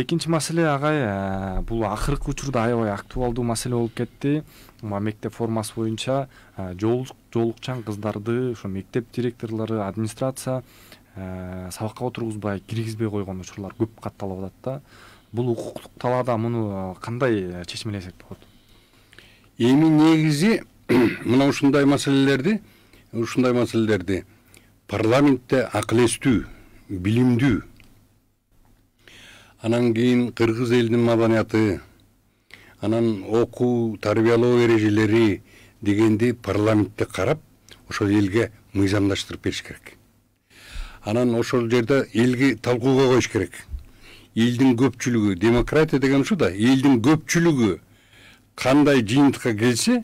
Экинчи маселе агай, бул акыркы учурда аябай актуалдуу маселе болуп кетти. Мектеп формасы боюнча жоолукчан кыздарды ошо мектеп директорлору, администрация сабакка отургузбай, киргизбей койгон учурлар көп катталып атат да. Бул укуктук талаада муну кандай чечмелесек болот? Эми негизи мына ушундай маселелерди парламентте акыл эстүү, билимдүү, анан кийин кыргыз элинин маданияты, анан окуу, тарбиялоо эрежелери дегенди парламентте карап, ошол элге мыйзамдаштырып бериш керек. Анан ошол жерде элги талкууга коюш керек. Элдин көпчүлүгү, демократия деген ушу да, элдин көпчүлүгү кандай жыйынтыкка келсе,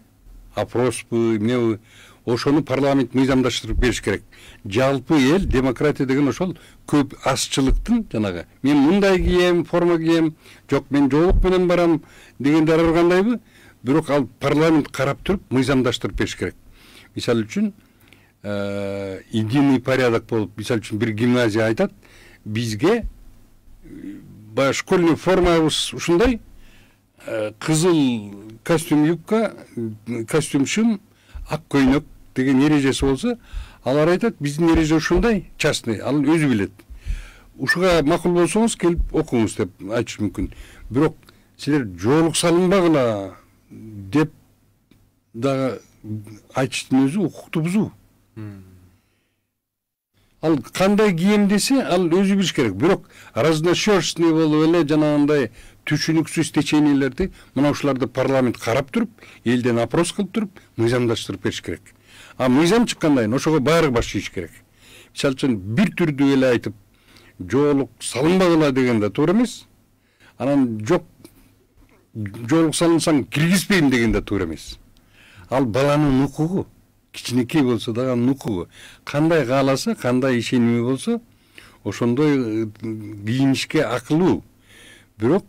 опроспу, эмнеби, ошону парламент мыйзамдаштырып бериш керек. Жалпы эл демократия деген ошол көп азчылыктын жанагы мен мындай кийем, форма кийем, жок мен жоолук менен барам дегендер аргандайбы, бирок ал парламент карап туруп мыйзамдаштырып бериш керек. Мисалы үчүн единый порядок болуп, мисалы үчүн бир гимназия айтат, бизге школьный формабыз ушундай, кызыл костюм юбка, костюм шым, ак көйнөк деген эрежеси болсо, алар айтат, биздин эреже ушундай, частный, ал өзү билет. Ушуга макул болсоңуз келип окуңуз деп айтыш мүмкүн. Бирок силер жоолук салынбагыла деп дагы айтыштын өзү укукту бузуу. Ал кандай кийем десе, ал өзү билиш керек. Бирок разношерстный болуп эле жанагындай түшүнүксүз течениелерди мына ушуларды парламент карап туруп, элден опрос кылып туруп, мыйзамдаштырып бериш керек. А мыйзам чыккандан ошого баары баш ийиш керек. Мисалы үчүн бир түрдүү эле айтып, жоолук салынбагыла деген да туура эмес. Анан жок жоолук салынсаң киргизбейм деген да туура эмес. Ал баланын укугу, кичинекей болсо дагы анын укугу. Кандай кааласа, кандай ишеними болсо, ошондой кийинишке акылуу. Бирок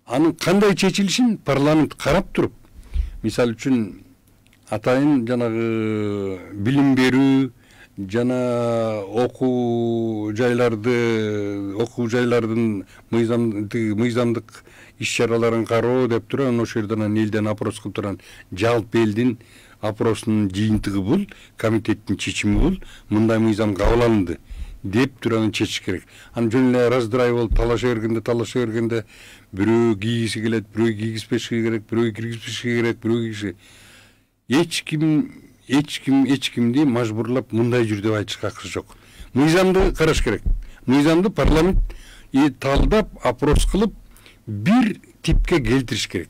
анын кандай чечилишин парламент карап туруп, мисалы үчүн атайын жанагы билим берүү, жана окуу жайлардын мыйзамдык иш чараларын кароо деп туран, ошол жерден элден опрос кылып туран, жалпы элдин опросунун жыйынтыгы бул, комитеттин чечими бул, мындай мыйзам кабыл алынды деп туран чечиш керек. Анан жөн эле раздрай болуп талаша бергенде бирөө кийгиси келет, бирөө кийгизбеши керек, бирөө киргизбеши керек, бирөө кийгиси. Эч кимди мажбурлап мындай жүр деп айтышка акысы жок. Мыйзамды караш керек. Мыйзамды парламент талдап, опрос кылып, бир типке келтириш керек.